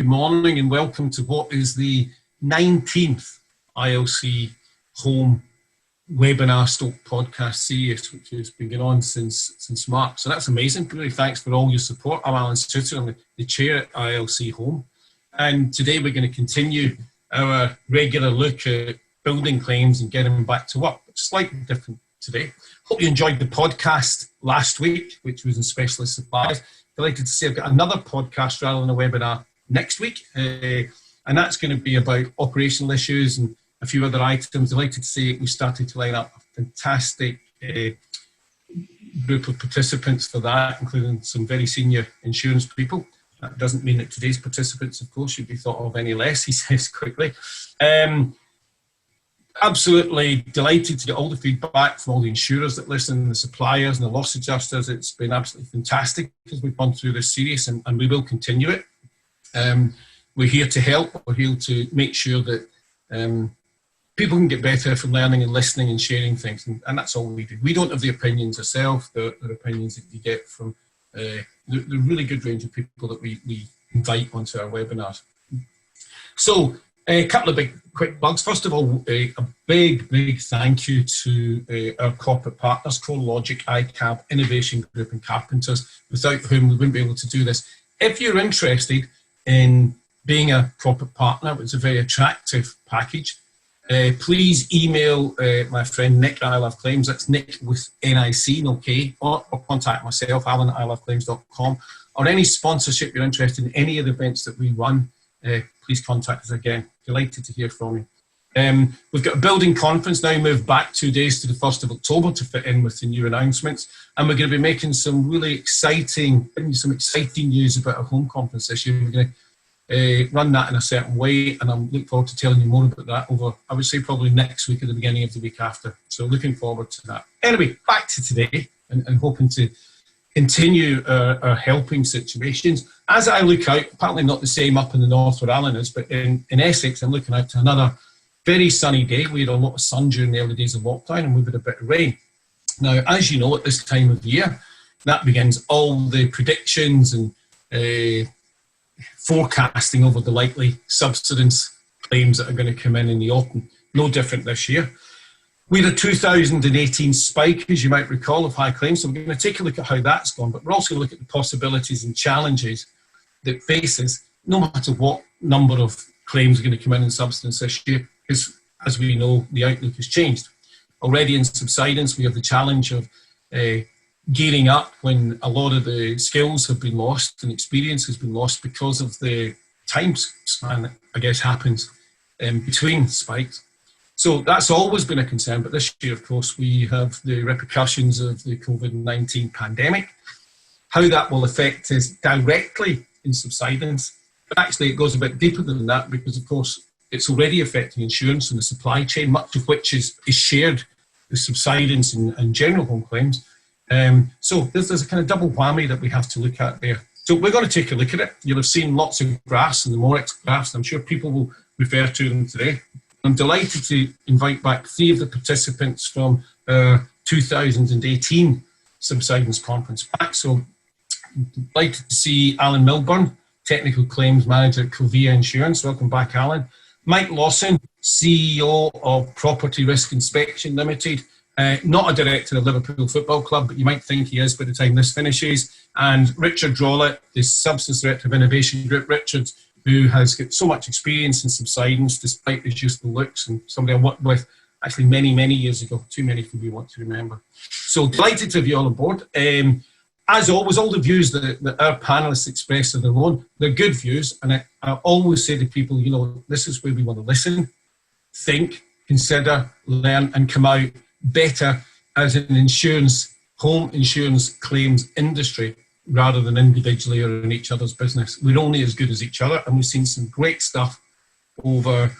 Good morning and welcome to what is the 19th ILC Home webinar / podcast series, which has been going on since March. So that's amazing. Really thanks for all your support. I'm Alan Suter, I'm the chair at ILC Home. And today we're going to continue our regular look at building claims and getting them back to work. It's slightly different today. Hope you enjoyed the podcast last week, which was in specialist supplies. Delighted to say I've got another podcast rather than a webinar next week, and that's going to be about operational issues and a few other items. Delighted to say we started to line up a fantastic group of participants for that, including some very senior insurance people. That doesn't mean that today's participants, of course, should be thought of any less, he says quickly. Absolutely delighted to get all the feedback from all the insurers that listen, the suppliers and the loss adjusters. It's been absolutely fantastic as we've gone through this series, and we will continue it. We're here to help. We're here to make sure that people can get better from learning and listening and sharing things, and that's all we do. We don't have the opinions ourselves. They're opinions that you get from the really good range of people that we invite onto our webinars. So a couple of quick plugs. First of all, a big thank you to our corporate partners, CoreLogic, iCab, Innovation Group and Carpenters, without whom we wouldn't be able to do this. If you're interested in being a corporate partner, it's a very attractive package, please email my friend Nick at I Love Claims. That's Nick with NIC, no K, or contact myself, Alan at iloveclaims.com, or any sponsorship you're interested in any of the events that we run. Please contact us again. Delighted to hear from you. We've got a building conference now moved back 2 days to the 1st of October to fit in with the new announcements. And we're going to be making some really exciting news about our home conference this year. We're going to run that in a certain way, and I'm looking forward to telling you more about that over, I would say, probably next week or the beginning of the week after. So looking forward to that. Anyway, back to today and hoping to continue our helping situations. As I look out, apparently not the same up in the north where Alan is, but in Essex, I'm looking out to another very sunny day. We had a lot of sun during the early days of lockdown, and we've had a bit of rain. Now, as you know, at this time of year, that begins all the predictions and forecasting over the likely subsidence claims that are going to come in the autumn. No different this year. We had a 2018 spike, as you might recall, of high claims. So we're going to take a look at how that's gone, but we're also going to look at the possibilities and challenges that faces, no matter what number of claims are going to come in subsidence this year, because as we know, the outlook has changed. Already in subsidence, we have the challenge of gearing up when a lot of the skills have been lost and experience has been lost because of the time span that, I guess, happens between spikes. So that's always been a concern, but this year, of course, we have the repercussions of the COVID-19 pandemic. How that will affect us directly in subsidence, but actually it goes a bit deeper than that, because, of course, it's already affecting insurance and the supply chain, much of which is shared with subsidence and general home claims. So there's a kind of double whammy that we have to look at there. So we're going to take a look at it. You'll have seen lots of graphs and the Morex graphs. I'm sure people will refer to them today. I'm delighted to invite back 3 of the participants from our 2018 Subsidence Conference back. So delighted to see Alan Milburn, Technical Claims Manager at Covea Insurance. Welcome back, Alan. Mike Lawson, CEO of Property Risk Inspection Limited. Not a director of Liverpool Football Club, but you might think he is by the time this finishes. And Richard Drollett, the Substance Director of Innovation Group. Richard, who has got so much experience in subsidence despite his youthful looks, and somebody I worked with actually many years ago, too many for me want to remember. So delighted to have you all on board. As always, all the views that our panelists express are their own. They're good views, and I always say to people, you know, this is where we want to listen, think, consider, learn, and come out better as an home insurance claims industry, rather than individually or in each other's business. We're only as good as each other, and we've seen some great stuff over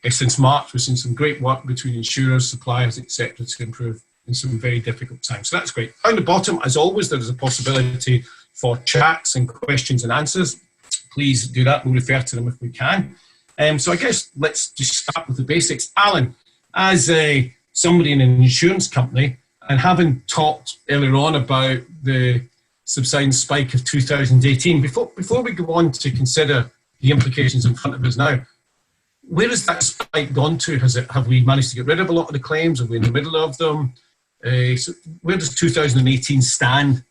since March. We've seen some great work between insurers, suppliers, etc., to improve in some very difficult times. So that's great. Down the bottom, as always, there is a possibility for chats and questions and answers. Please do that. We'll refer to them if we can. So I guess let's just start with the basics. Alan, as somebody in an insurance company, and having talked earlier on about the subsidence spike of 2018, before we go on to consider the implications in front of us now. Where has that spike gone to? Have we managed to get rid of a lot of the claims? Are we in the middle of them? So where does 2018 stand?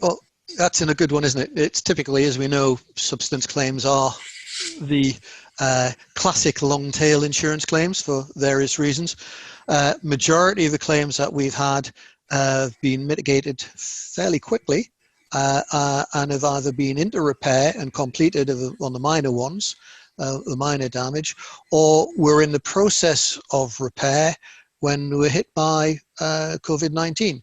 Well, that's in a good one, isn't it? It's typically, as we know, subsidence claims are the classic long tail insurance claims for various reasons. Majority of the claims that we've had have been mitigated fairly quickly and have either been into repair and completed on the minor ones, the minor damage, or we're in the process of repair when we're hit by COVID-19.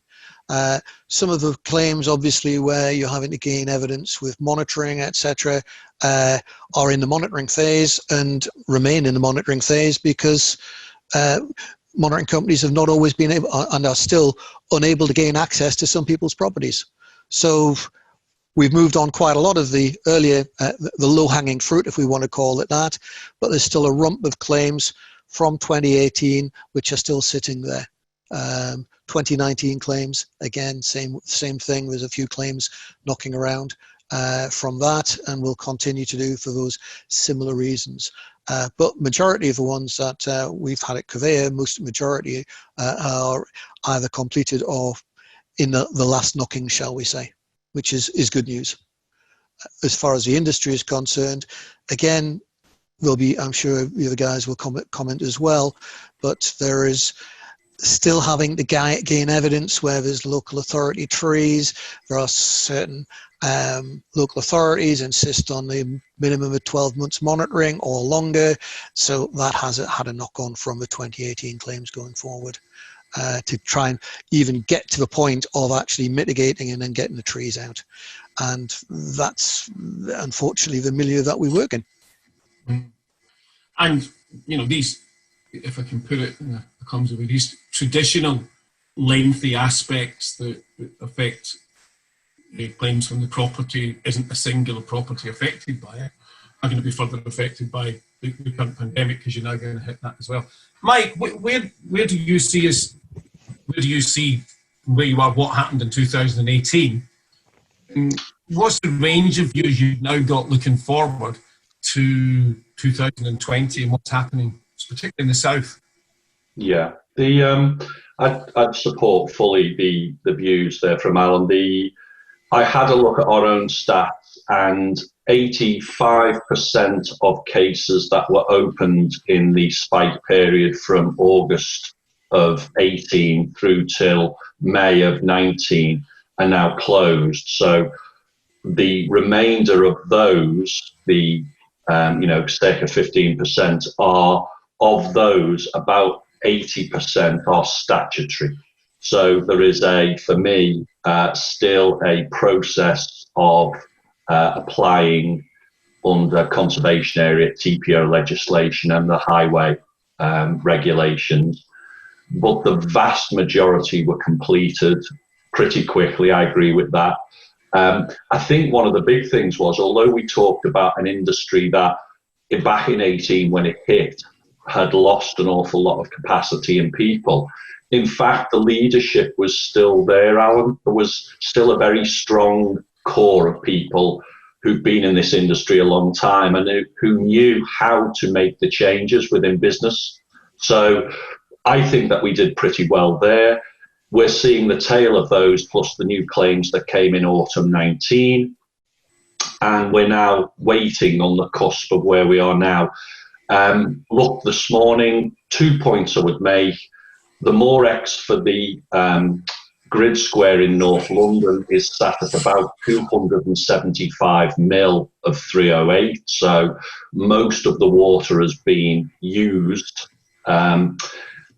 Some of the claims, obviously, where you're having to gain evidence with monitoring, etc., are in the monitoring phase and remain in the monitoring phase because monitoring companies have not always been able and are still unable to gain access to some people's properties. So we've moved on quite a lot of the earlier, the low-hanging fruit, if we want to call it that, but there's still a rump of claims from 2018 which are still sitting there. 2019 claims, again, same thing. There's a few claims knocking around from that, and we'll continue to do for those similar reasons. But majority of the ones that we've had at Conveyor, majority are either completed or in the last knocking, shall we say, which is good news. As far as the industry is concerned, again, there'll be, I'm sure the other guys will comment as well, but there is still having to gain evidence where there's local authority trees. There are certain local authorities insist on the minimum of 12 months monitoring or longer. So that has had a knock-on from the 2018 claims going forward to try and even get to the point of actually mitigating and then getting the trees out. And that's unfortunately the milieu that we work in. And, these, if I can put it in a clumsy way, these traditional lengthy aspects that affect the claims from the property isn't a singular property affected by it, are going to be further affected by the current pandemic, because you're now going to hit that as well. Mike, where do you see us? Where do you see where you are? What happened in 2018? And what's the range of views you've now got looking forward to 2020 and what's happening, particularly in the south? Yeah, I'd support fully the views there from Alan. I had a look at our own stats, and 85% of cases that were opened in the spike period from August of 18 through till May of 19 are now closed. So the remainder of those, the circa 15% are, of those, about 80% are statutory. So there is for me, still a process of applying under conservation area TPO legislation and the highway regulations. But the vast majority were completed pretty quickly. I agree with that. I think one of the big things was, although we talked about an industry that back in 18 when it hit had lost an awful lot of capacity in people, in fact, the leadership was still there, Alan. There was still a very strong core of people who've been in this industry a long time and who knew how to make the changes within business. So I think that we did pretty well there. We're seeing the tail of those, plus the new claims that came in autumn 19. And we're now waiting on the cusp of where we are now. Look, this morning, 2 points I would make. The Morex for the grid square in North London is sat at about 275 mil of 308. So most of the water has been used.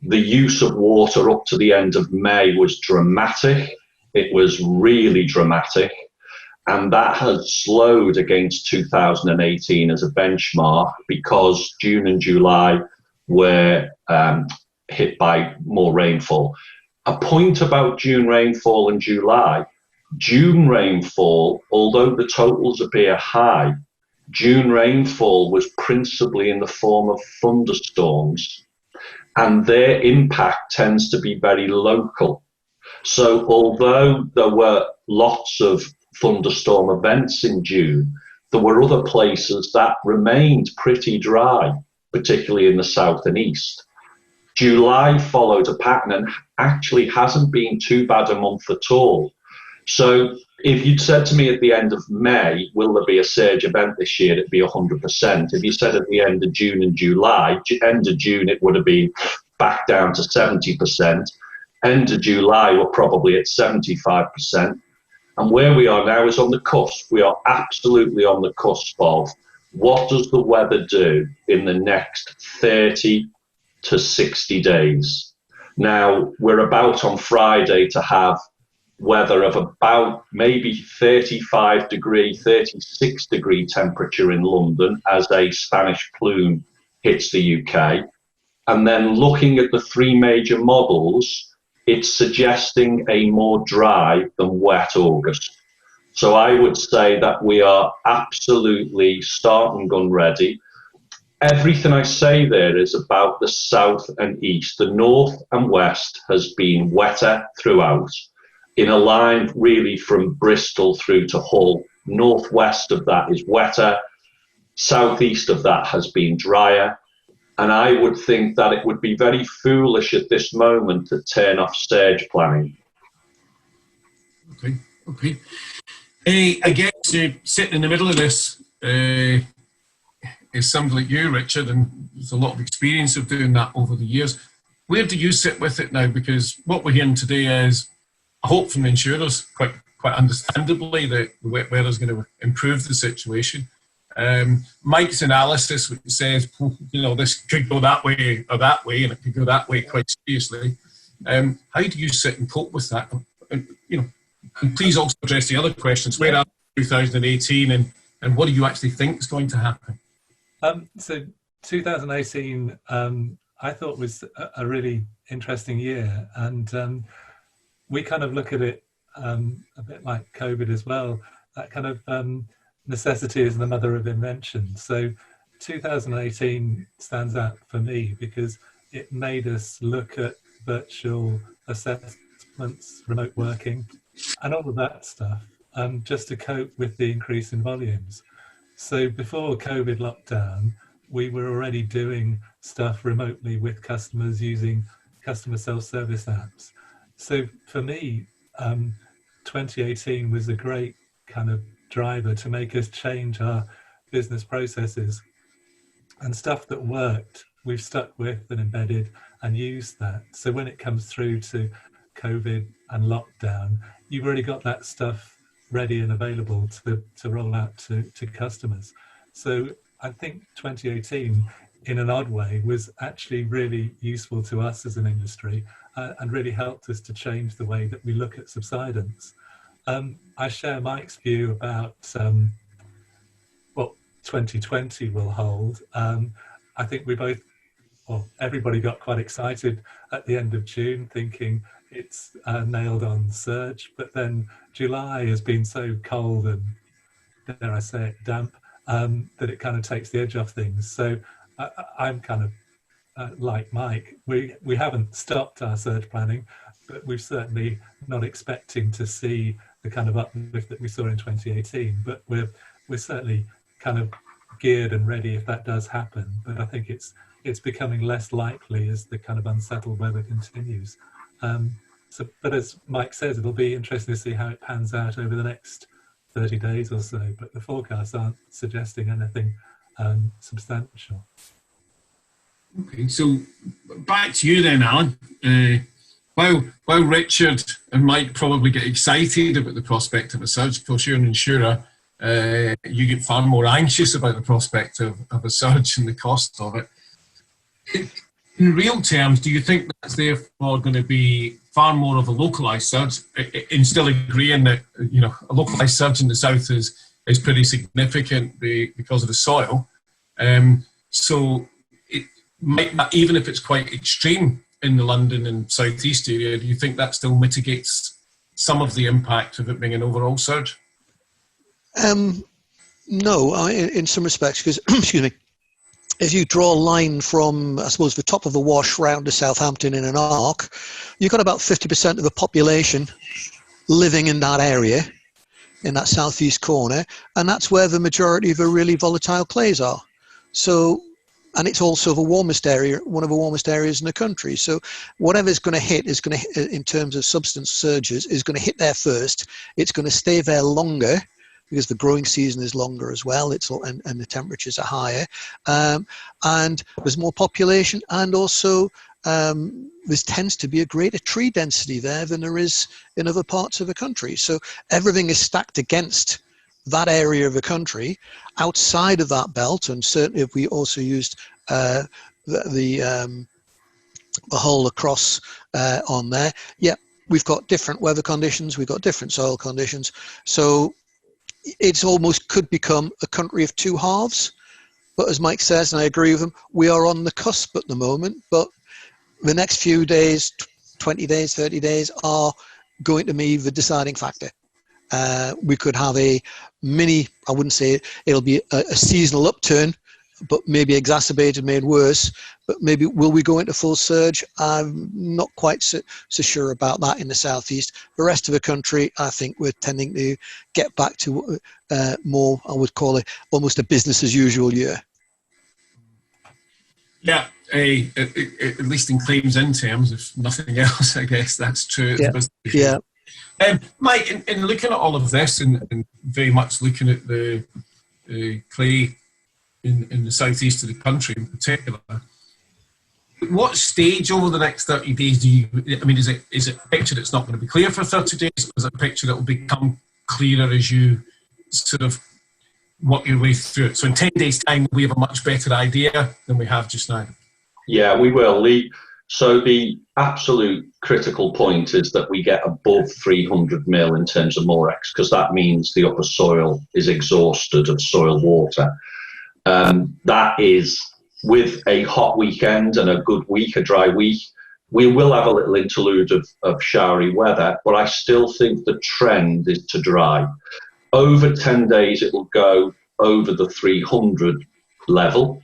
The use of water up to the end of May was dramatic. It was really dramatic. And that has slowed against 2018 as a benchmark because June and July were hit by more rainfall. A point about June rainfall and July. June rainfall, although the totals appear high, June rainfall was principally in the form of thunderstorms, and their impact tends to be very local. So although there were lots of thunderstorm events in June, there were other places that remained pretty dry, particularly in the south and east. July followed a pattern and actually hasn't been too bad a month at all. So if you'd said to me at the end of May, will there be a surge event this year, it'd be 100%. If you said at the end of June and July, end of June, it would have been back down to 70%. End of July, we're probably at 75%. And where we are now is on the cusp. We are absolutely on the cusp of what does the weather do in the next 30 to 60 days. Now, we're about on Friday to have weather of about maybe 36 degree temperature in London as a Spanish plume hits the UK. And then looking at the three major models, it's suggesting a more dry than wet August. So I would say that we are absolutely start and gun ready. Everything I say there is about the south and east. The north and west has been wetter throughout, in a line really from Bristol through to Hull. Northwest of that is wetter. Southeast of that has been drier. And I would think that it would be very foolish at this moment to turn off surge planning. Okay. Again, to sit in the middle of this is somebody like you, Richard, and there's a lot of experience of doing that over the years. Where do you sit with it now? Because what we're hearing today is a hope from the insurers, quite understandably, that the wet weather is going to improve the situation. Mike's analysis, which says, this could go that way or that way, and it could go that way quite seriously. How do you sit and cope with that? And please also address the other questions. Where are 2018, and what do you actually think is going to happen? So 2018, I thought was a really interesting year, and we kind of look at it a bit like COVID as well. That kind of necessity is the mother of invention. So 2018 stands out for me because it made us look at virtual assessments, remote working, and all of that stuff, just to cope with the increase in volumes. So before COVID lockdown, we were already doing stuff remotely with customers using customer self-service apps. So for me, 2018 was a great kind of driver to make us change our business processes, and stuff that worked we've stuck with and embedded and used that. So when it comes through to COVID and lockdown, you've already got that stuff ready and available to roll out to customers. So I think 2018 in an odd way was actually really useful to us as an industry, and really helped us to change the way that we look at subsidence. I share Mike's view about what 2020 will hold. I think everybody got quite excited at the end of June, thinking it's nailed on surge, but then July has been so cold and, dare I say it, damp, that it kind of takes the edge off things. So I'm kind of like Mike. We haven't stopped our surge planning, but we're certainly not expecting to see the kind of uplift that we saw in 2018. But we're certainly kind of geared and ready if that does happen. But I think it's becoming less likely as the kind of unsettled weather continues. But as Mike says, it'll be interesting to see how it pans out over the next 30 days or so. But the forecasts aren't suggesting anything substantial. Okay, so back to you then, Alan. While Richard and Mike probably get excited about the prospect of a surge, of course you're an insurer, you get far more anxious about the prospect of a surge and the cost of it. In real terms, do you think that's therefore going to be far more of a localised surge, in still agreeing that a localised surge in the south is pretty significant because of the soil? So it might not, even if it's quite extreme in the London and southeast area, do you think that still mitigates some of the impact of it being an overall surge? No, in some respects, because excuse me, if you draw a line from, I suppose, the top of the Wash round to Southampton in an arc, you've got about 50% of the population living in that area. in that southeast corner, and that's where the majority of the really volatile clays are. So, and it's also the warmest area, one of the warmest areas in the country. So whatever's going to hit is going to, in terms of subsidence surges, is going to hit there first. It's going to stay there longer because the growing season is longer as well. And the temperatures are higher, and there's more population, and also there tends to be a greater tree density there than there is in other parts of the country. So everything is stacked against that area of the country. Outside of that belt, and certainly if we also used the whole across on there, yeah, we've got different weather conditions, we've got different soil conditions. So it's almost could become a country of two halves. But as Mike says, and I agree with him, we are on the cusp at the moment, but the next few days, 20 days, 30 days, are going to be the deciding factor. We could have a mini, I wouldn't say it'll be a seasonal upturn, but maybe exacerbated, made worse. But maybe will we go into full surge? I'm not quite so sure about that in the southeast. The rest of the country, I think we're tending to get back to more, I would call it, almost a business as usual year. Yeah, at least in claims in terms, if nothing else, I guess that's true. Yeah. Mike, in looking at all of this and very much looking at the clay in the southeast of the country in particular, what stage over the next 30 days is it a picture that's not going to be clear for 30 days, or is it a picture that will become clearer as you sort of work your way through it? So in 10 days' time, we have a much better idea than we have just now. Yeah, we will, Lee. So the absolute critical point is that we get above 300 mil in terms of Morex, because that means the upper soil is exhausted of soil water. That is, with a hot weekend and a good week, a dry week, we will have a little interlude of showery weather, but I still think the trend is to dry. Over 10 days, it will go over the 300 level.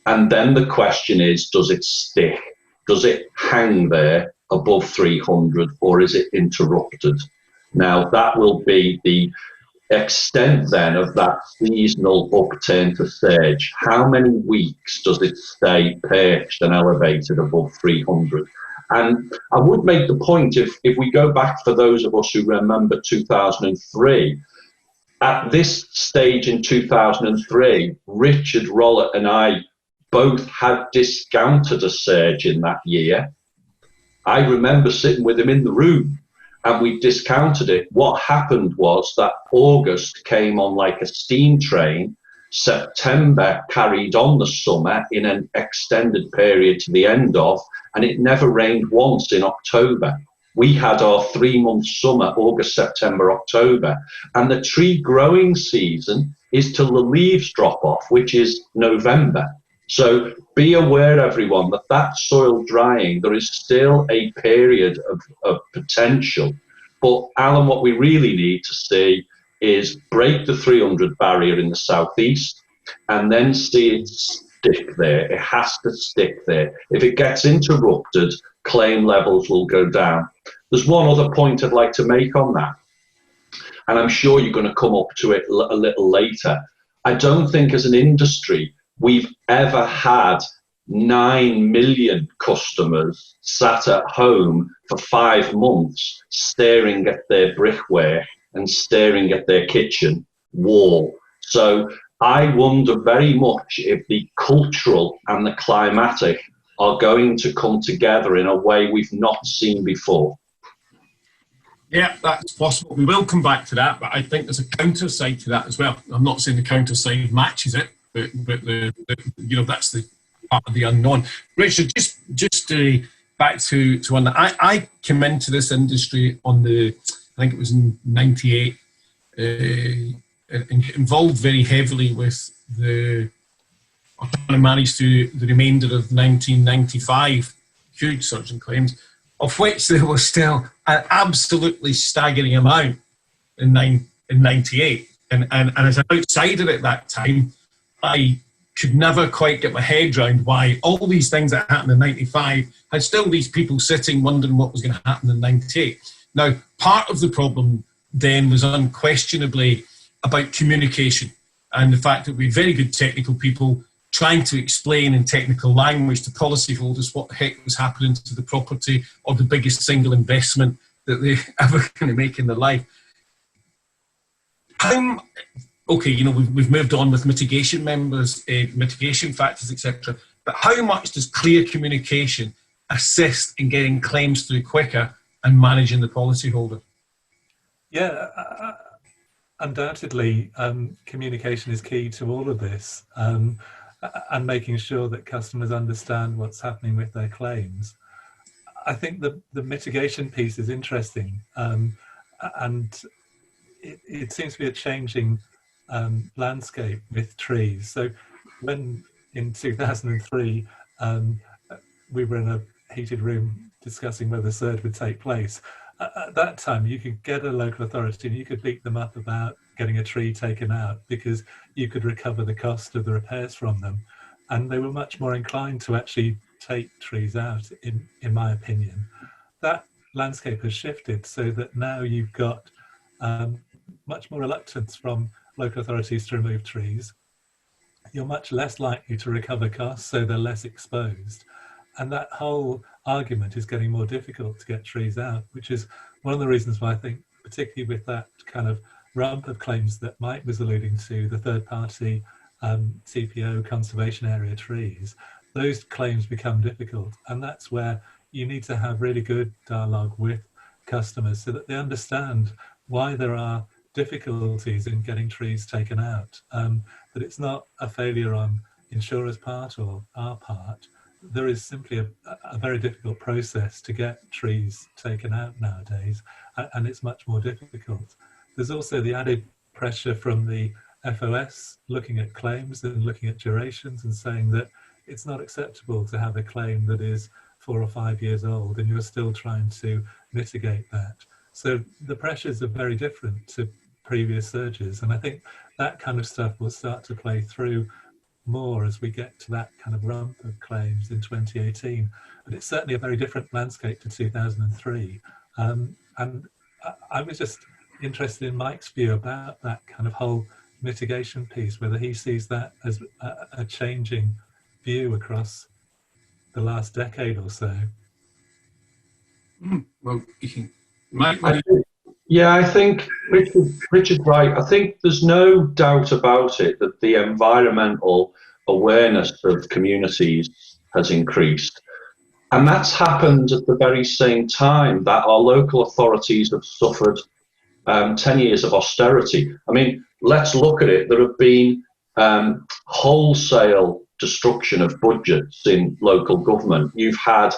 And then the question is, does it stick? Does it hang there above 300, or is it interrupted? Now, that will be the extent then of that seasonal upturn to surge. How many weeks does it stay perched and elevated above 300? And I would make the point, if we go back, for those of us who remember 2003, at this stage in 2003, Richard Rollett and I both had discounted a surge in that year. I remember sitting with him in the room and we discounted it. What happened was that August came on like a steam train. September carried on the summer in an extended period to the end of, and it never rained once in October. We had our 3-month summer, August, September, October, and the tree growing season is till the leaves drop off, which is November. So be aware, everyone, that soil drying, there is still a period of potential. But Alan, what we really need to see is break the 300 barrier in the southeast and then see it stick there. It has to stick there. If it gets interrupted, claim levels will go down. There's one other point I'd like to make on that, and I'm sure you're going to come up to it a little later. I don't think as an industry we've ever had 9 million customers sat at home for 5 months staring at their brickwork and staring at their kitchen wall. So I wonder very much if the cultural and the climatic are going to come together in a way we've not seen before. Yeah, that's possible. We will come back to that, but I think there's a counter side to that as well. I'm not saying the counter side matches it, but that's the part of the unknown. Richard, just back to one that I came into this industry I think it was in '98, and involved very heavily with I kind of managed through the remainder of 1995, huge surge in claims, of which there was still an absolutely staggering amount in '98. And as an outsider at that time, I could never quite get my head around why all these things that happened in '95 had still these people sitting wondering what was going to happen in '98. Now, part of the problem then was unquestionably about communication and the fact that we had very good technical people trying to explain in technical language to policyholders what the heck was happening to the property or the biggest single investment that they ever going to make in their life. Okay, you know, we've moved on with mitigation mitigation factors, etc. But how much does clear communication assist in getting claims through quicker and managing the policyholder? Yeah, undoubtedly, communication is key to all of this, and making sure that customers understand what's happening with their claims. I think the mitigation piece is interesting, and it seems to be a changing landscape with trees. So when in 2003 we were in a heated room discussing whether surge would take place, at that time you could get a local authority and you could beat them up about getting a tree taken out because you could recover the cost of the repairs from them, and they were much more inclined to actually take trees out, in my opinion. That landscape has shifted so that now you've got much more reluctance from local authorities to remove trees. You're much less likely to recover costs, so they're less exposed. And that whole argument is getting more difficult to get trees out, which is one of the reasons why I think, particularly with that kind of rump of claims that Mike was alluding to, the third-party TPO conservation area trees, those claims become difficult. And that's where you need to have really good dialogue with customers so that they understand why there are difficulties in getting trees taken out, that it's not a failure on insurers' part or our part. There is simply a very difficult process to get trees taken out nowadays, and it's much more difficult. There's also the added pressure from the FOS looking at claims and looking at durations and saying that it's not acceptable to have a claim that is 4 or 5 years old and you're still trying to mitigate that. So the pressures are very different to previous surges, and I think that kind of stuff will start to play through more as we get to that kind of rump of claims in 2018. But it's certainly a very different landscape to 2003. And I was just interested in Mike's view about that kind of whole mitigation piece, whether he sees that as a changing view across the last decade or so. Well, Mike, yeah, I think Richard's right. I think there's no doubt about it that the environmental awareness of communities has increased. And that's happened at the very same time that our local authorities have suffered 10 years of austerity. I mean, let's look at it. There have been wholesale destruction of budgets in local government. You've had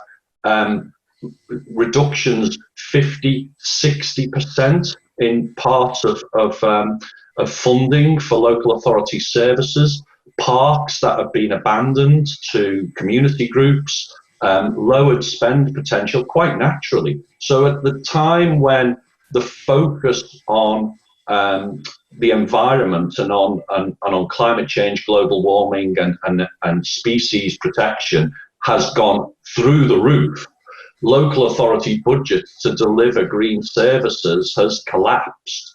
reductions 50, 60% in parts of funding for local authority services, parks that have been abandoned to community groups, lowered spend potential quite naturally. So at the time when the focus on the environment and on climate change, global warming and species protection has gone through the roof, local authority budgets to deliver green services has collapsed.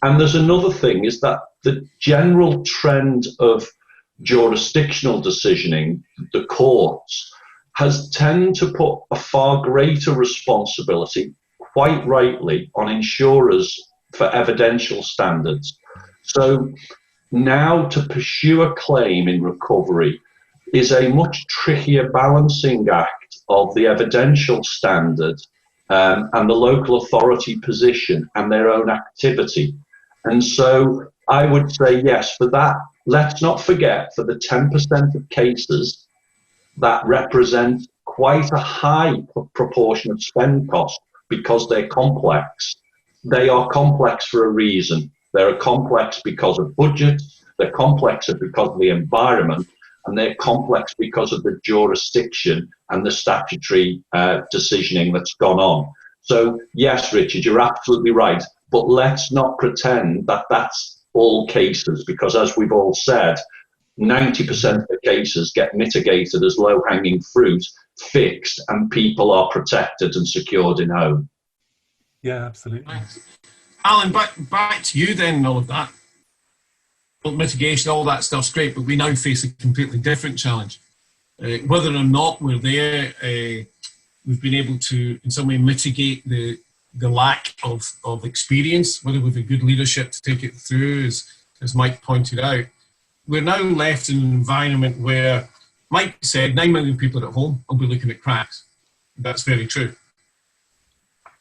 And there's another thing, is that the general trend of jurisdictional decisioning, the courts, has tended to put a far greater responsibility, quite rightly, on insurers for evidential standards. So now to pursue a claim in recovery is a much trickier balancing act of the evidential standard and the local authority position and their own activity. And so I would say yes, for that, let's not forget, for the 10% of cases that represent quite a high proportion of spend cost because they're complex. They are complex for a reason. They're complex because of budgets, they're complex because of the environment, and they're complex because of the jurisdiction and the statutory decisioning that's gone on. So yes, Richard, you're absolutely right, but let's not pretend that that's all cases, because as we've all said, 90% of the cases get mitigated as low-hanging fruit, fixed, and people are protected and secured in home. Yeah, absolutely. Alan, back to you then and all of that. Mitigation, all that stuff's great, but we now face a completely different challenge. Whether or not we're there, we've been able to, in some way, mitigate the lack of experience, whether we've a good leadership to take it through, as Mike pointed out. We're now left in an environment where Mike said 9 million people are at home will be looking at cracks. That's very true.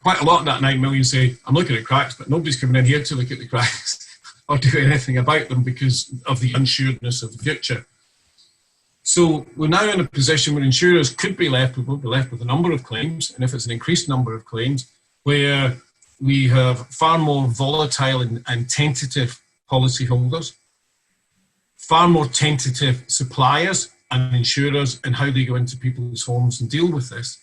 Quite a lot of that 9 million say, I'm looking at cracks, but nobody's coming in here to look at the cracks or do anything about them because of the unsureness of the future. So we're now in a position where insurers could be left, will be left with a number of claims, and if it's an increased number of claims, where we have far more volatile and tentative policyholders, far more tentative suppliers and insurers and how they go into people's homes and deal with this.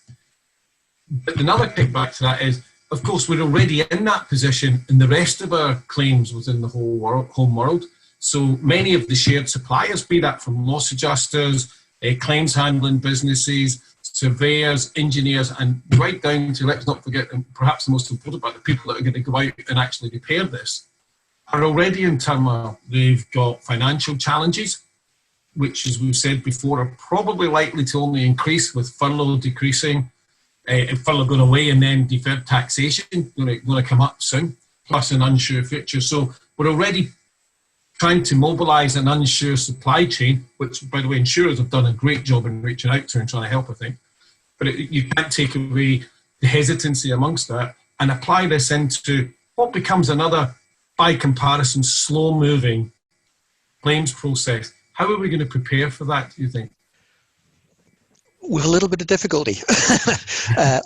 But another kickback to that is, of course, we're already in that position in the rest of our claims within the whole home world. So many of the shared suppliers, be that from loss adjusters, claims handling businesses, surveyors, engineers, and right down to, let's not forget, and perhaps the most important part, the people that are going to go out and actually repair this, are already in turmoil. They've got financial challenges, which, as we've said before, are probably likely to only increase with furlough decreasing, furlough going away, and then deferred taxation going to come up soon, plus an unsure future. So we're already trying to mobilise an unsure supply chain, which, by the way, insurers have done a great job in reaching out to and trying to help, I think. But you can't take away the hesitancy amongst that and apply this into what becomes another, by comparison, slow-moving claims process. How are we going to prepare for that, do you think? With a little bit of difficulty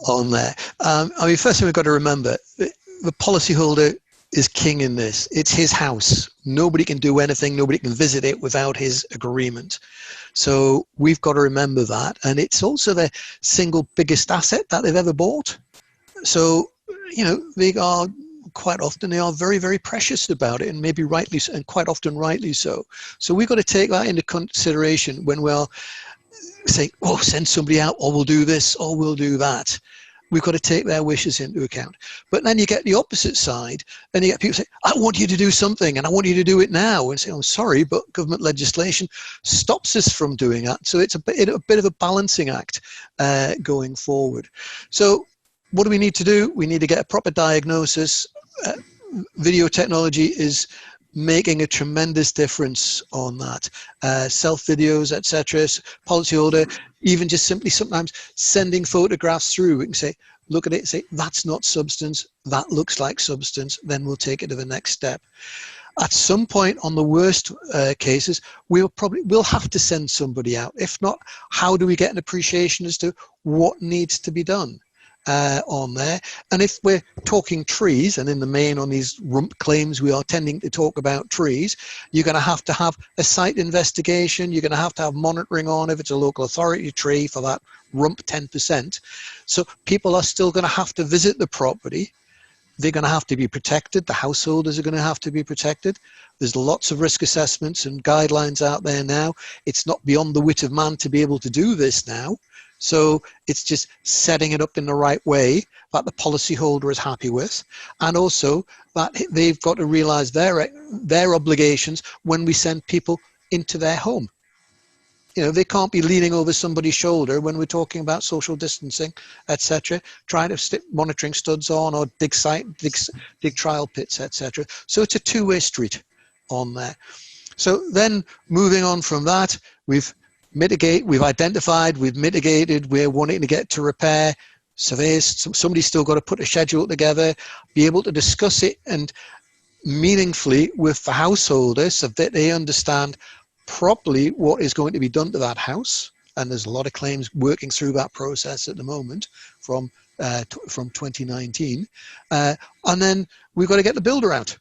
on there. I mean, first thing we've got to remember, the policyholder is king in this. It's his house. Nobody can do anything. Nobody can visit it without his agreement. So we've got to remember that. And it's also the single biggest asset that they've ever bought. So, you know, they are quite often, they are very, very precious about it, and maybe rightly, and quite often rightly so. So we've got to take that into consideration when we're saying, oh, send somebody out, or we'll do this, or we'll do that. We've got to take their wishes into account. But then you get the opposite side, and you get people say, I want you to do something, and I want you to do it now. And say, oh, sorry, but government legislation stops us from doing that. So it's a bit of a balancing act going forward. So what do we need to do? We need to get a proper diagnosis. Video technology is making a tremendous difference on that. Self videos, etc. Policyholder, even just simply sometimes sending photographs through, we can say, look at it and say, that's not substance, that looks like substance, then we'll take it to the next step. At some point, on the worst cases, we'll have to send somebody out. If not, how do we get an appreciation as to what needs to be done on there? And if we're talking trees, and in the main on these rump claims we are tending to talk about trees, you're going to have a site investigation. You're going to have monitoring on if it's a local authority tree for that rump 10%. So people are still going to have to visit the property. They're going to have to be protected. The householders are going to have to be protected. There's lots of risk assessments and guidelines out there now. It's not beyond the wit of man to be able to do this now. So it's just setting it up in the right way that the policyholder is happy with, and also that they've got to realize their obligations when we send people into their home. You know, they can't be leaning over somebody's shoulder when we're talking about social distancing, etc., trying to stick monitoring studs on or dig trial pits, etc. So it's a two-way street on there. So then moving on from that, we've identified, we've mitigated, we're wanting to get to repair. Surveyors, somebody's still got to put a schedule together, be able to discuss it and meaningfully with the householder so that they understand properly what is going to be done to that house. And there's a lot of claims working through that process at the moment from 2019. And then we've got to get the builder out.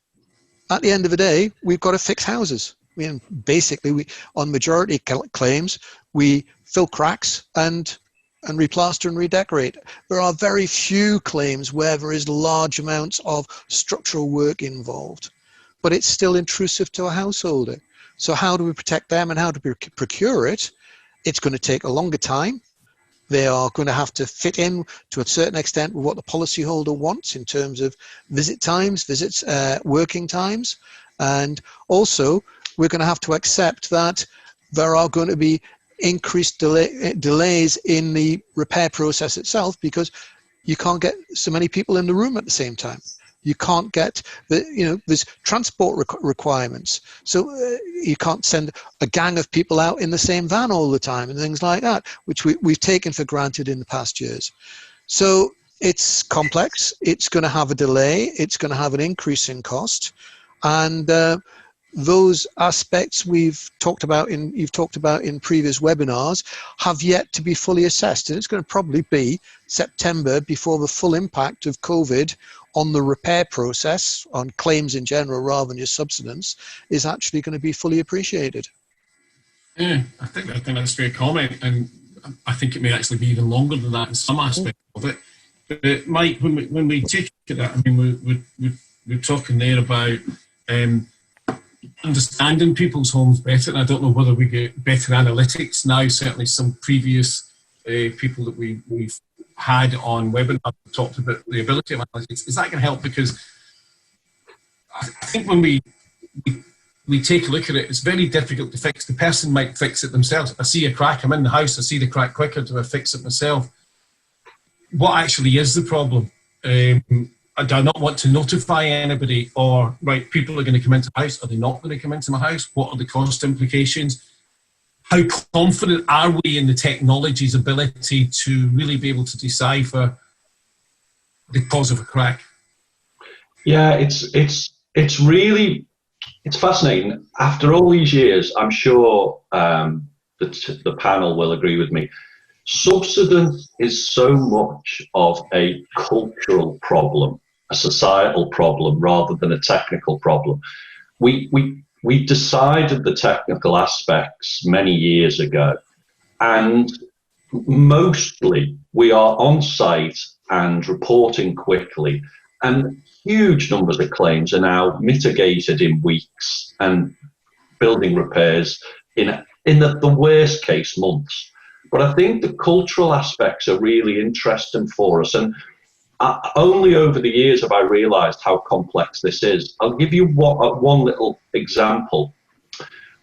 At the end of the day, we've got to fix houses. I mean, basically, on majority claims, we fill cracks and replaster and redecorate. There are very few claims where there is large amounts of structural work involved, but it's still intrusive to a householder. So how do we protect them and how do we procure it? It's going to take a longer time. They are going to have to fit in to a certain extent with what the policyholder wants in terms of visit times, working times. And also, we're going to have to accept that there are going to be increased delays in the repair process itself, because you can't get so many people in the room at the same time. You can't get there's transport requirements. So you can't send a gang of people out in the same van all the time and things like that, which we've taken for granted in the past years. So it's complex. It's going to have a delay. It's going to have an increase in cost. And those aspects you've talked about in previous webinars have yet to be fully assessed, and it's going to probably be September before the full impact of COVID on the repair process, on claims in general rather than just subsidence, is actually going to be fully appreciated. Yeah, I think that's a fair comment, and I think it may actually be even longer than that in some aspects of it. But Mike, when we take at that, I mean, we're talking there about understanding people's homes better, and I don't know whether we get better analytics now. Certainly some previous people that we've had on webinars talked about the ability of analytics. Is that going to help? Because I think when we take a look at it, it's very difficult to fix. The person might fix it themselves. I see a crack, I'm in the house, I see the crack quicker, do I fix it myself? What actually is the problem? I do not want to notify anybody, or right, people are going to come into my house. Are they not going to come into my house? What are the cost implications? How confident are we in the technology's ability to really be able to decipher the cause of a crack? Yeah, it's really fascinating. After all these years, I'm sure the panel will agree with me. Subsidence is so much of a cultural problem, a societal problem, rather than a technical problem. We decided the technical aspects many years ago, and mostly we are on site and reporting quickly, and huge numbers of claims are now mitigated in weeks and building repairs in the worst case months. But I think the cultural aspects are really interesting for us, and only over the years have I realised how complex this is. I'll give you one little example.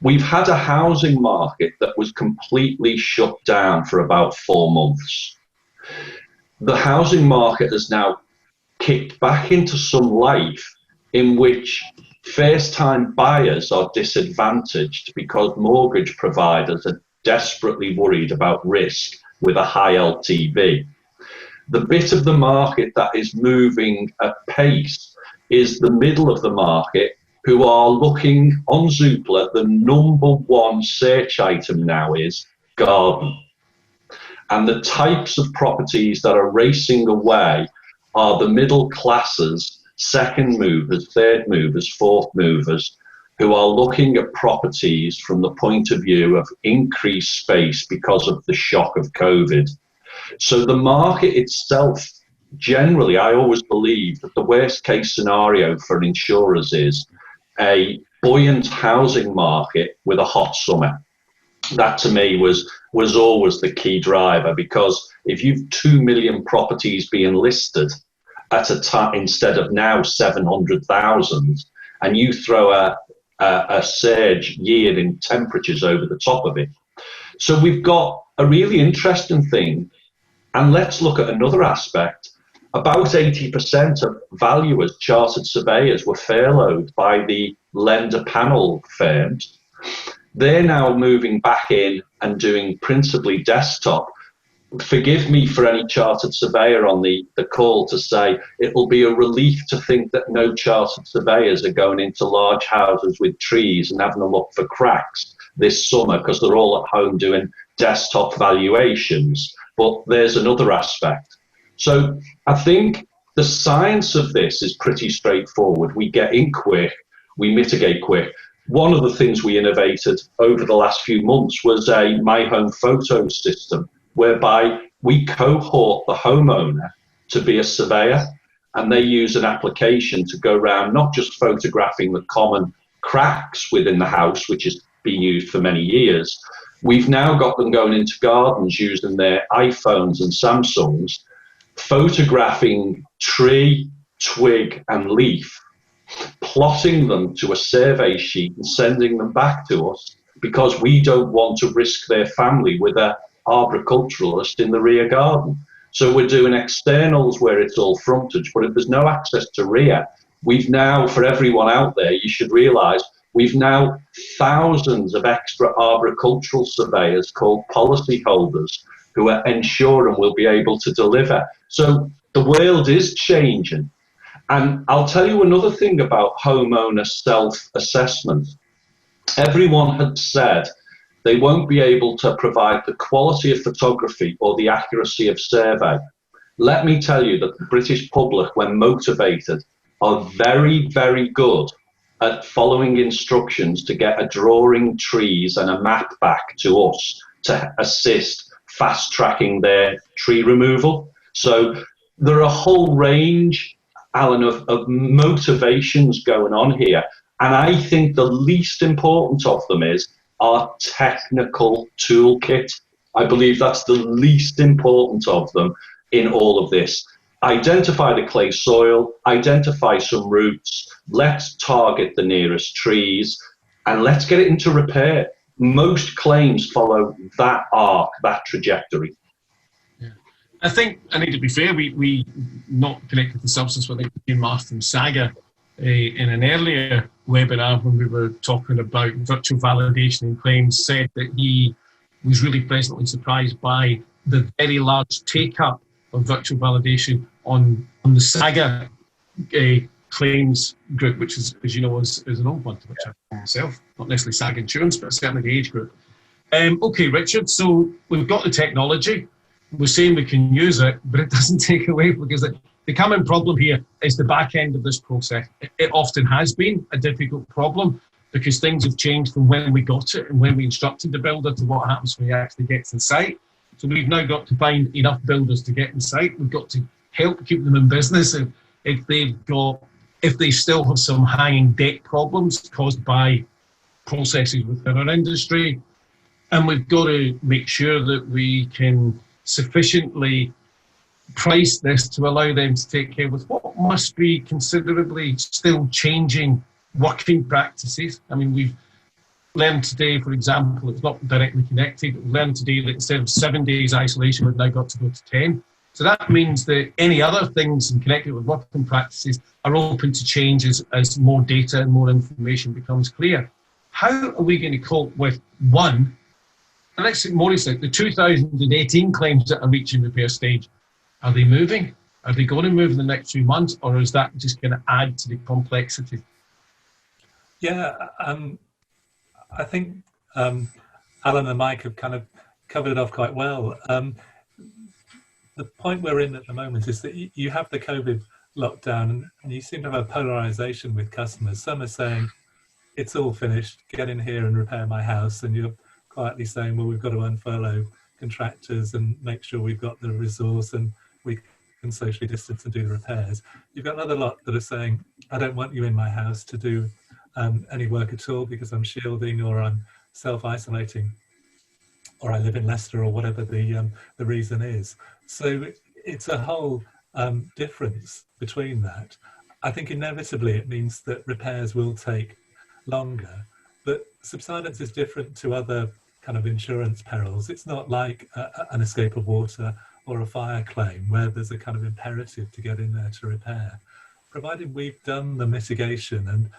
We've had a housing market that was completely shut down for about 4 months. The housing market has now kicked back into some life, in which first-time buyers are disadvantaged because mortgage providers are desperately worried about risk with a high LTV. The bit of the market that is moving at pace is the middle of the market, who are looking on Zoopla. The #1 search item now is garden. And the types of properties that are racing away are the middle classes, second movers, third movers, fourth movers, who are looking at properties from the point of view of increased space because of the shock of COVID. So the market itself, generally, I always believe that the worst case scenario for insurers is a buoyant housing market with a hot summer. That to me was always the key driver, because if you've 2 million properties being listed at a time instead of now 700,000, and you throw a surge year in temperatures over the top of it. So we've got a really interesting thing. And let's look at another aspect. About 80% of valuers, chartered surveyors, were furloughed by the lender panel firms. They're now moving back in and doing principally desktop. Forgive me for any chartered surveyor on the call to say it will be a relief to think that no chartered surveyors are going into large houses with trees and having a look for cracks this summer, because they're all at home doing desktop valuations. But there's another aspect. So I think the science of this is pretty straightforward. We get in quick, we mitigate quick. One of the things we innovated over the last few months was a My Home Photo system, whereby we cohort the homeowner to be a surveyor, and they use an application to go around not just photographing the common cracks within the house, which has been used for many years, We've now got them going into gardens using their iPhones and Samsungs, photographing tree, twig, and leaf, plotting them to a survey sheet and sending them back to us because we don't want to risk their family with a arboriculturalist in the rear garden. So we're doing externals where it's all frontage, but if there's no access to rear, we've now, for everyone out there, you should realise, we've now thousands of extra arboricultural surveyors called policyholders who are ensuring we'll be able to deliver. So the world is changing. And I'll tell you another thing about homeowner self-assessment. Everyone had said they won't be able to provide the quality of photography or the accuracy of survey. Let me tell you that the British public, when motivated, are very, very good at following instructions to get a drawing, trees, and a map back to us to assist fast-tracking their tree removal. So there are a whole range, Alan, of motivations going on here. And I think the least important of them is our technical toolkit. I believe that's the least important of them in all of this. Identify the clay soil, identify some roots, let's target the nearest trees, and let's get it into repair. Most claims follow that arc, that trajectory. Yeah. I think, I need to be fair, we not connected to Subsidence, but I think Jim Marston Saga in an earlier webinar when we were talking about virtual validation and claims said that he was really pleasantly surprised by the very large take-up of virtual validation on the Saga claims group, which is, as you know, is an old one, which I call myself, not necessarily Saga Insurance, but certainly the age group. Okay, Richard, so we've got the technology, we're saying we can use it, but it doesn't take away, because the common problem here is the back end of this process. It often has been a difficult problem because things have changed from when we got it and when we instructed the builder to what happens when he actually gets in site. So we've now got to find enough builders to get in site. We've got to help keep them in business if they still have some hanging debt problems caused by processes within our industry. And we've got to make sure that we can sufficiently price this to allow them to take care with what must be considerably still changing working practices. I mean, we've learned today, for example, it's not directly connected, but we've learned today that instead of 7 days isolation, we've now got to go to 10. So that means that any other things connected with working practices are open to change as more data and more information becomes clear. How are we going to cope with one, and let's say Maurice said, the 2018 claims that are reaching repair stage? Are they moving? Are they going to move in the next few months, or is that just going to add to the complexity? Yeah, I think Alan and Mike have kind of covered it off quite well. The point we're in at the moment is that you have the COVID lockdown and you seem to have a polarization with customers. Some are saying, it's all finished, get in here and repair my house. And you're quietly saying, well, we've got to unfurlough contractors and make sure we've got the resource and we can socially distance and do the repairs. You've got another lot that are saying, I don't want you in my house to do any work at all because I'm shielding or I'm self-isolating or I live in Leicester or whatever the reason is. So it's a whole difference between that. I think inevitably it means that repairs will take longer, but subsidence is different to other kind of insurance perils. It's not like an escape of water or a fire claim where there's a kind of imperative to get in there to repair. Provided we've done the mitigation, and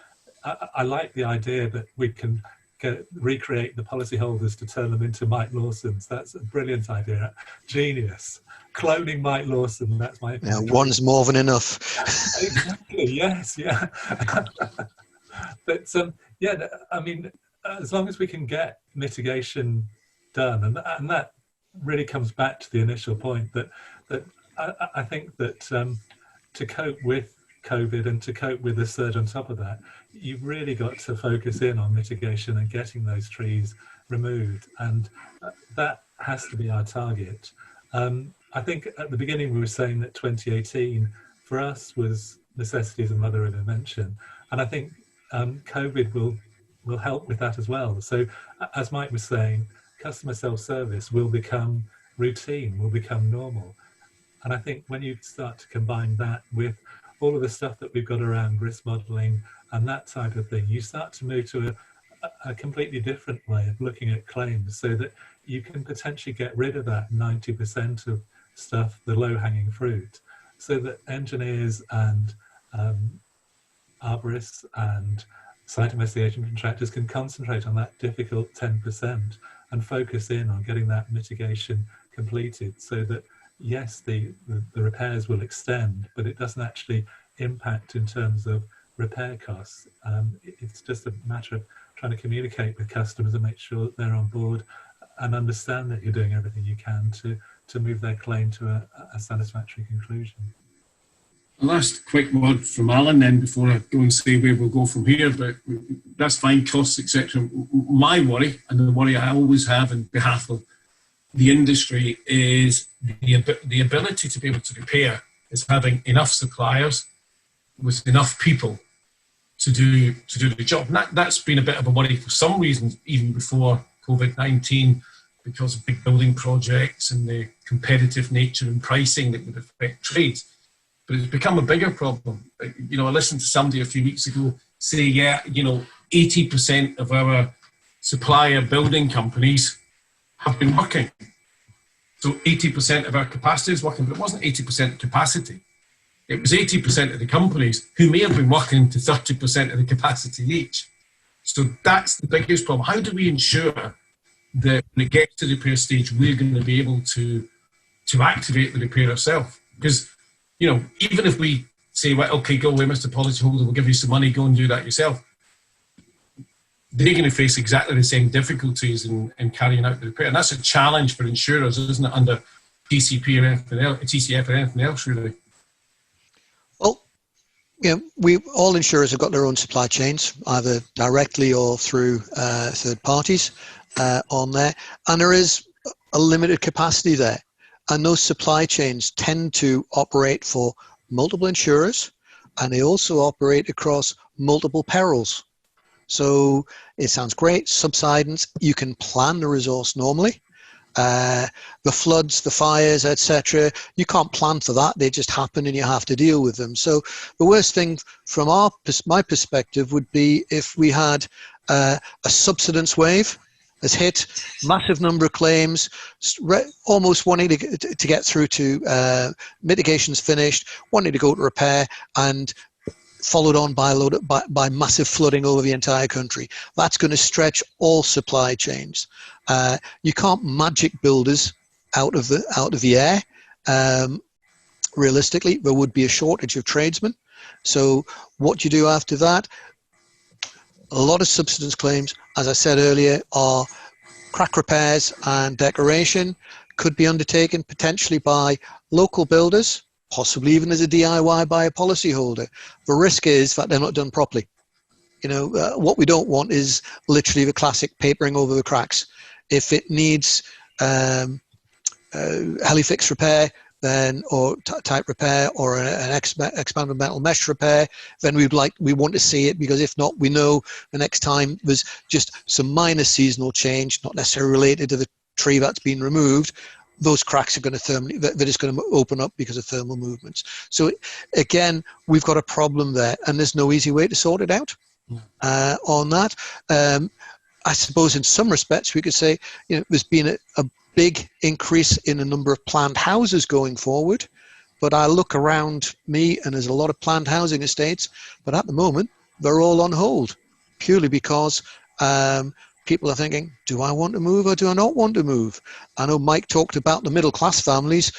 I like the idea that we can recreate the policyholders to turn them into Mike Lawsons. That's a brilliant idea. Genius. Cloning Mike Lawson, that's my opinion. Yeah, one's more than enough. Exactly, yes, yeah. But yeah, I mean, as long as we can get mitigation done, and that really comes back to the initial point that I think that to cope with COVID and to cope with the surge on top of that, you've really got to focus in on mitigation and getting those trees removed, and that has to be our target. I think at the beginning we were saying that 2018 for us was necessity as a mother of invention, and I think COVID will help with that as well. So as Mike was saying, customer self-service will become routine, will become normal. And I think when you start to combine that with all of the stuff that we've got around risk modeling and that type of thing, you start to move to a completely different way of looking at claims, so that you can potentially get rid of that 90% of stuff, the low-hanging fruit, so that engineers and arborists and site investigation contractors can concentrate on that difficult 10% and focus in on getting that mitigation completed, so that yes, the repairs will extend, but it doesn't actually impact in terms of repair costs. It's just a matter of trying to communicate with customers and make sure that they're on board and understand that you're doing everything you can to move their claim to a satisfactory conclusion. A last quick word from Alan then before I go and say where we'll go from here, but that's fine, costs, etc. My worry, and the worry I always have on behalf of the industry, is the ability to be able to repair is having enough suppliers with enough people to do the job. And that's been a bit of a worry for some reasons, even before COVID-19, because of big building projects and the competitive nature and pricing that would affect trades. But it's become a bigger problem. You know, I listened to somebody a few weeks ago say, 80% of our supplier building companies have been working. So 80% of our capacity is working, but it wasn't 80% capacity. It was 80% of the companies who may have been working to 30% of the capacity each. So that's the biggest problem. How do we ensure that when it gets to the repair stage, we're going to be able to activate the repair ourselves? Because, even if we say, well, okay, go away, Mr. Policyholder, we'll give you some money, go and do that yourself, they're going to face exactly the same difficulties in carrying out the repair. And that's a challenge for insurers, isn't it, under TCP or anything else, TCF or anything else, really? Well, all insurers have got their own supply chains, either directly or through third parties on there. And there is a limited capacity there. And those supply chains tend to operate for multiple insurers, and they also operate across multiple perils. So it sounds great, subsidence, you can plan the resource normally. The floods, the fires, etc., you can't plan for that, they just happen and you have to deal with them. So the worst thing from my perspective would be if we had a subsidence wave has hit, massive number of claims, almost wanting to get through to mitigations finished, wanting to go to repair, and followed on by massive flooding over the entire country. That's going to stretch all supply chains. You can't magic builders out of the air. Realistically, there would be a shortage of tradesmen. So what you do after that, a lot of subsidence claims, as I said earlier, are crack repairs and decoration, could be undertaken potentially by local builders, possibly even as a DIY by a policyholder. The risk is that they're not done properly. What we don't want is literally the classic papering over the cracks. If it needs heli-fix repair, then or type repair or an expanded metal mesh repair, then we want to see it, because if not, we know the next time there's just some minor seasonal change, not necessarily related to the tree that's been removed, those cracks are going to that is going to open up because of thermal movements. So again, we've got a problem there, and there's no easy way to sort it out on that. I suppose in some respects we could say, there's been a big increase in the number of planned houses going forward, but I look around me and there's a lot of planned housing estates, but at the moment they're all on hold, purely because people are thinking, do I want to move or do I not want to move? I know Mike talked about the middle class families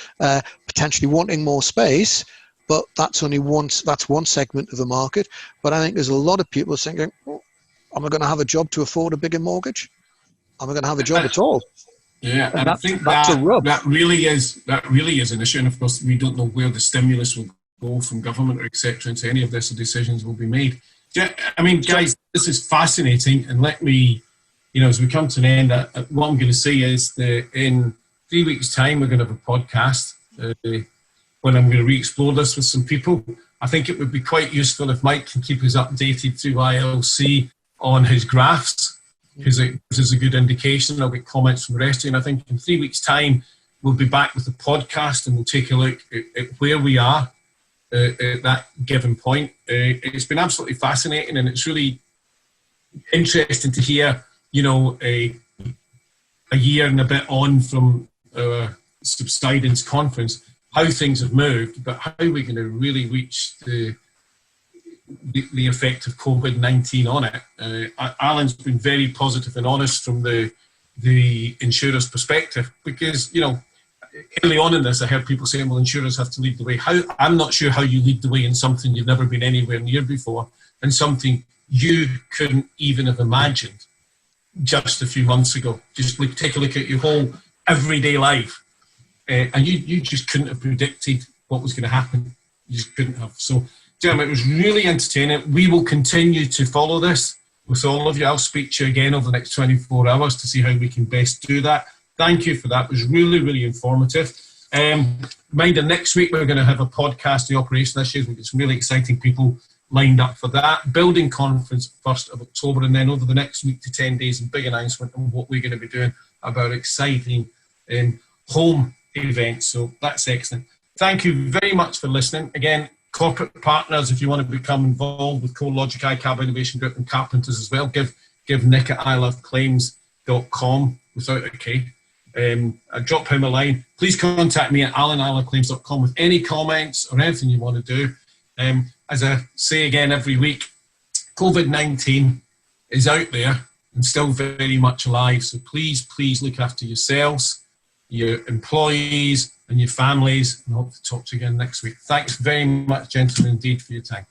potentially wanting more space, but that's one segment of the market. But I think there's a lot of people thinking, am I going to have a job to afford a bigger mortgage? Am I going to have a job at all? Yeah, and I think that really is an issue. And of course, we don't know where the stimulus will go from government or etc. into any of this, so decisions will be made. Yeah, I mean, guys, this is fascinating. And let me, as we come to an end, what I'm going to say is that in 3 weeks' time, we're going to have a podcast when I'm going to re-explore this with some people. I think it would be quite useful if Mike can keep us updated through ILC on his graphs because it gives us a good indication. I'll get comments from the rest of you, and I think in 3 weeks' time we'll be back with the podcast and we'll take a look at where we are at that given point. It's been absolutely fascinating, and it's really interesting to hear, a year and a bit on from our Subsidence conference, how things have moved, but how we're going to really reach the effect of COVID-19 on it. Alan's been very positive and honest from the insurer's perspective, because, early on in this, I heard people saying, well, insurers have to lead the way. I'm not sure how you lead the way in something you've never been anywhere near before, and something you couldn't even have imagined just a few months ago. Just take a look at your whole everyday life, and you just couldn't have predicted what was going to happen. You just couldn't have. So, gentlemen, it was really entertaining. We will continue to follow this with all of you. I'll speak to you again over the next 24 hours to see how we can best do that. Thank you for that. It was really, really informative. Reminder, next week we're going to have a podcast, the operation issues. We've got some really exciting people lined up for that. Building conference 1st of October, and then over the next week to 10 days, a big announcement on what we're going to be doing about exciting home events. So that's excellent. Thank you very much for listening. Again, corporate partners, if you want to become involved with CoreLogic, iCab Innovation Group and Carpenters as well, give Nick at iloveclaims.com without a K. Drop him a line. Please contact me at alan@iloveclaims.com with any comments or anything you want to do. As I say again every week, COVID-19 is out there and still very much alive. So please look after yourselves, your employees and your families, and hope to talk to you again next week. Thanks very much, gentlemen, indeed, for your time.